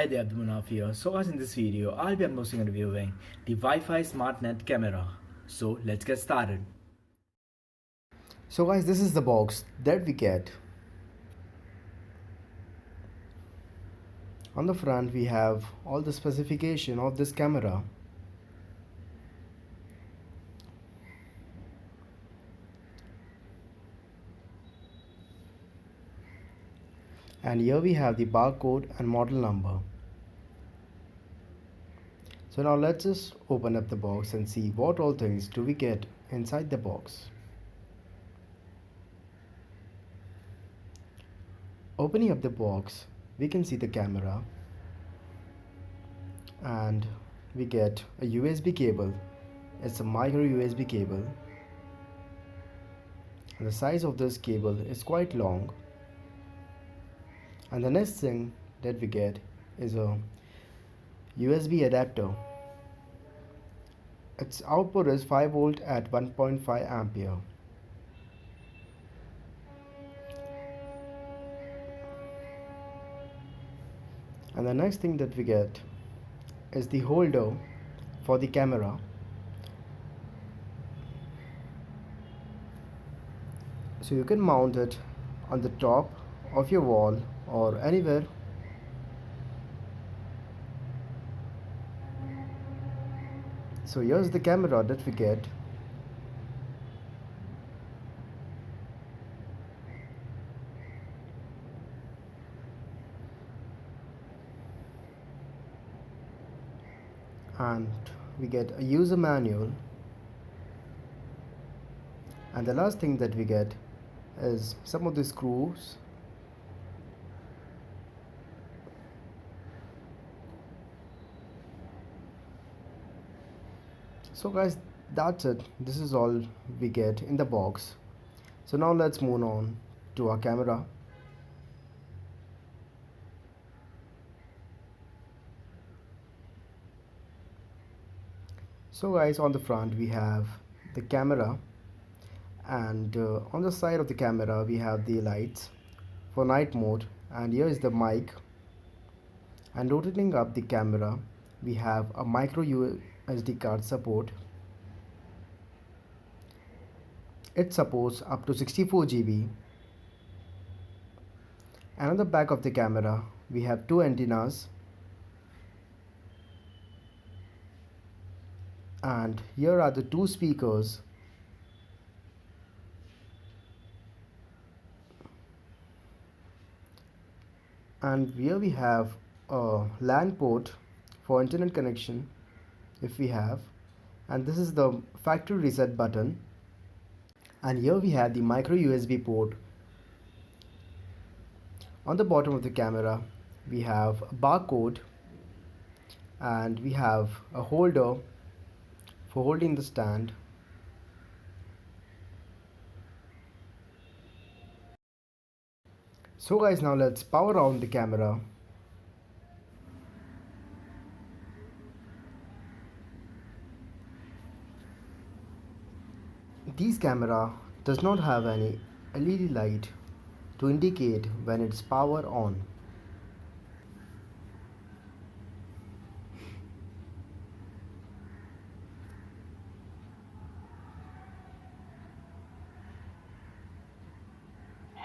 Hi there, Abdulmanaf here. So guys, in this video, I'll be unboxing and reviewing the Wi-Fi SmartNet camera. So let's get started. So guys, this is the box that we get. On the front we have all the specification of this camera. And here we have the barcode and model number. So now let's just open up the box and see what all things do we get inside the box. Opening up the box, we can see the camera and we get a USB cable. It's a micro USB cable. And the size of this cable is quite long. And the next thing that we get is a USB adapter. Its output is 5 volt at 1.5 ampere. And the next thing that we get is the holder for the camera. So you can mount it on the top of your wall or anywhere. So here's the camera that we get. And we get a user manual. And the last thing that we get is some of the screws. So guys, that's it. This is all we get in the box. So now let's move on to our camera. So guys, on the front we have the camera, and on the side of the camera we have the lights for night mode, and here is the mic. And rotating up the camera we have a micro SD card support. It supports up to 64 GB. And on the back of the camera we have two antennas, and here are the two speakers. And here we have a LAN port for internet connection if we have, and this is the factory reset button. And here we have the micro USB port. On the bottom of the camera we have a barcode, and we have a holder for holding the stand. So guys, now let's power on the camera. This camera does not have any LED light to indicate when it's power on.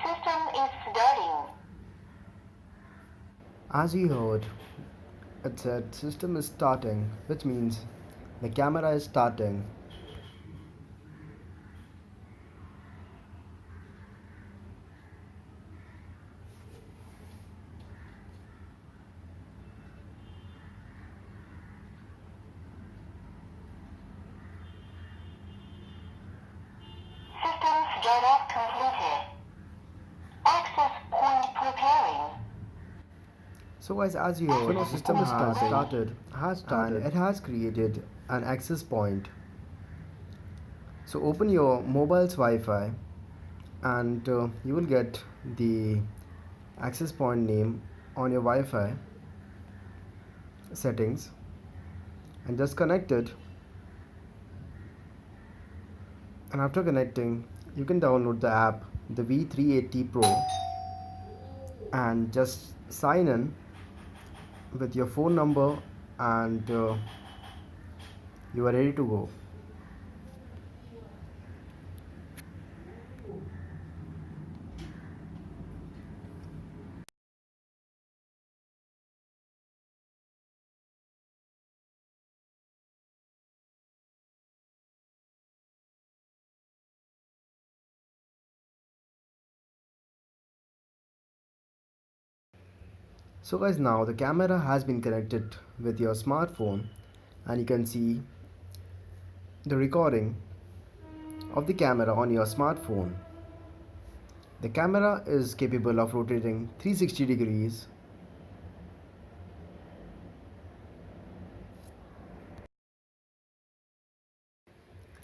System is starting. As you heard, it said system is starting, which means the camera is starting. System startup completed. Access point preparing. So guys, as you heard, the system has created an access point. So open your mobile's Wi-Fi, and you will get the access point name on your Wi-Fi settings, and just connect it. And after connecting, you can download the app, the V380 Pro, and just sign in with your phone number, and you are ready to go. So guys, now the camera has been connected with your smartphone, and you can see the recording of the camera on your smartphone. The camera is capable of rotating 360 degrees.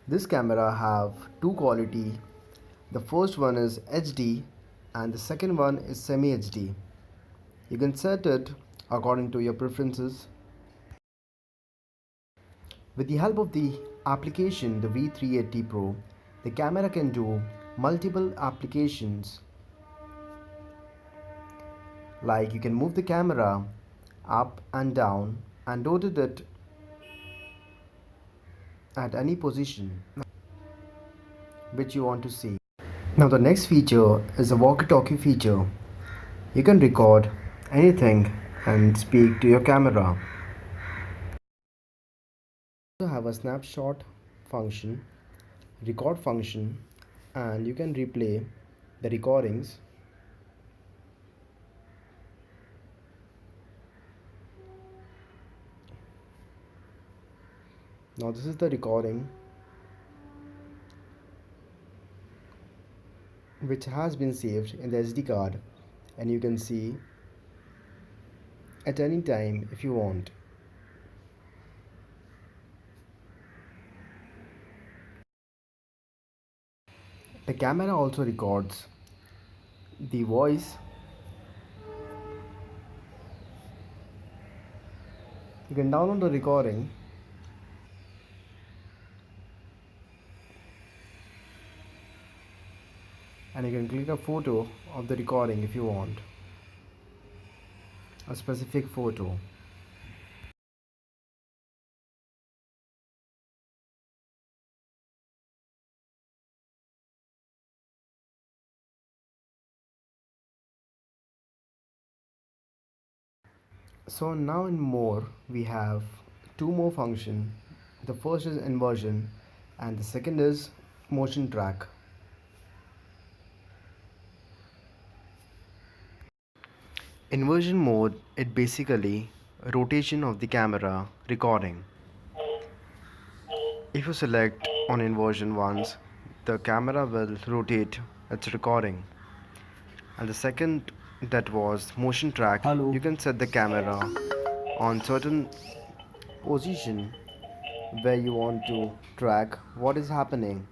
This camera have two quality. The first one is HD and the second one is semi HD. You can set it according to your preferences. With the help of the application, the V380 Pro, the camera can do multiple applications. Like you can move the camera up and down and rotate it at any position which you want to see. Now the next feature is a walkie-talkie feature. You can record anything and speak to your camera. You also have a snapshot function, record function, and you can replay the recordings. Now this is the recording which has been saved in the SD card, and you can see at any time if you want. The camera also records the voice. You can download the recording and you can click a photo of the recording if you want, a specific photo. So now in more we have two more functions. The first is inversion and the second is motion track. Inversion mode, it basically rotation of the camera recording. If you select on inversion once, the camera will rotate its recording. And the second, that was motion track. Hello. You can set the camera on certain position where you want to track what is happening,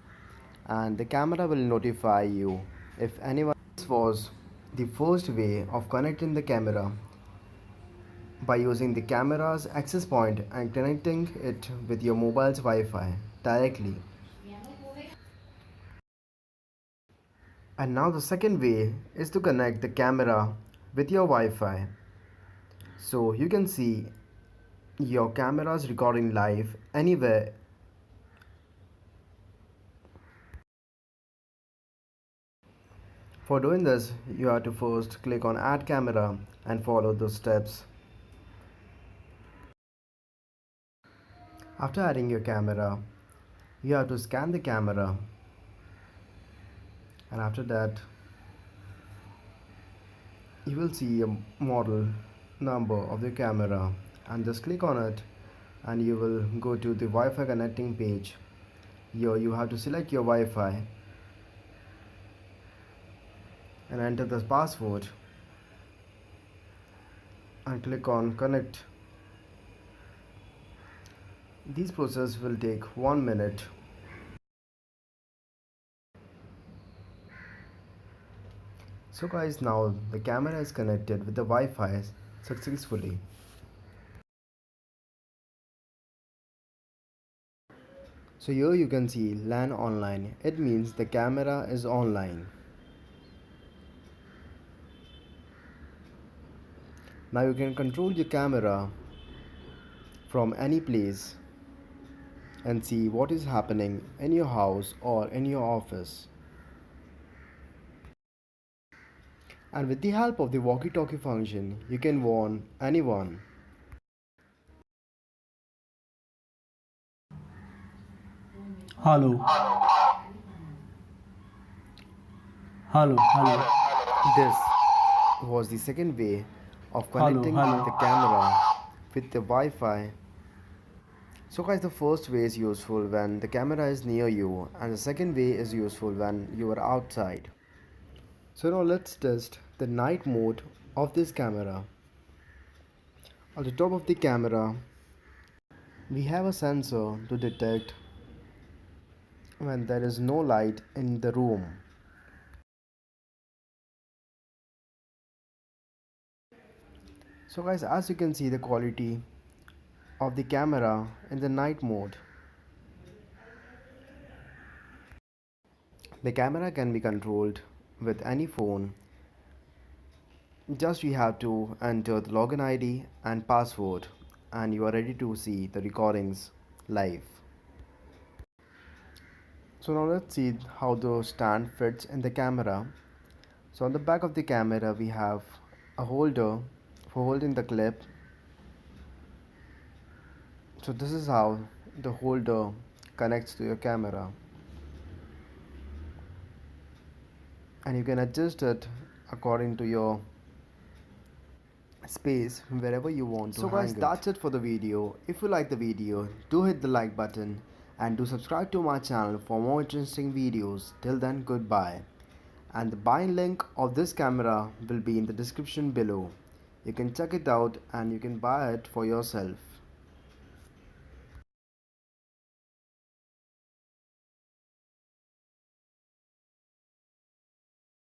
and the camera will notify you if anyone. This was the first way of connecting the camera by using the camera's access point and connecting it with your mobile's Wi-Fi directly. And now the second way is to connect the camera with your Wi-Fi, so you can see your camera's recording live anywhere. For doing this, you have to first click on add camera and follow those steps. After adding your camera, you have to scan the camera, and after that you will see a model number of the camera, and just click on it and you will go to the Wi-Fi connecting page. Here you have to select your Wi-Fi and enter the password and click on connect. This process will take 1 minute. So guys, now the camera is connected with the Wi-Fi successfully. So here you can see LAN online. It means the camera is online. Now you can control your camera from any place and see what is happening in your house or in your office. And with the help of the walkie-talkie function, you can warn anyone. Hello. Hello. This was the second way of connecting Hello. the camera with the Wi-Fi. So guys, the first way is useful when the camera is near you, and the second way is useful when you are outside. So now let's test the night mode of this camera. On the top of the camera, we have a sensor to detect when there is no light in the room. So guys, as you can see the quality of the camera in the night mode. The camera can be controlled with any phone. Just you have to enter the login ID and password and you are ready to see the recordings live. So now let's see how the stand fits in the camera. So on the back of the camera we have a holder for holding the clip. So this is how the holder connects to your camera, and you can adjust it according to your space wherever you want to hang it. So guys, that's it for the video. If you like the video, do hit the like button and do subscribe to my channel for more interesting videos. Till then, goodbye. And the buying link of this camera will be in the description below. You can check it out and you can buy it for yourself.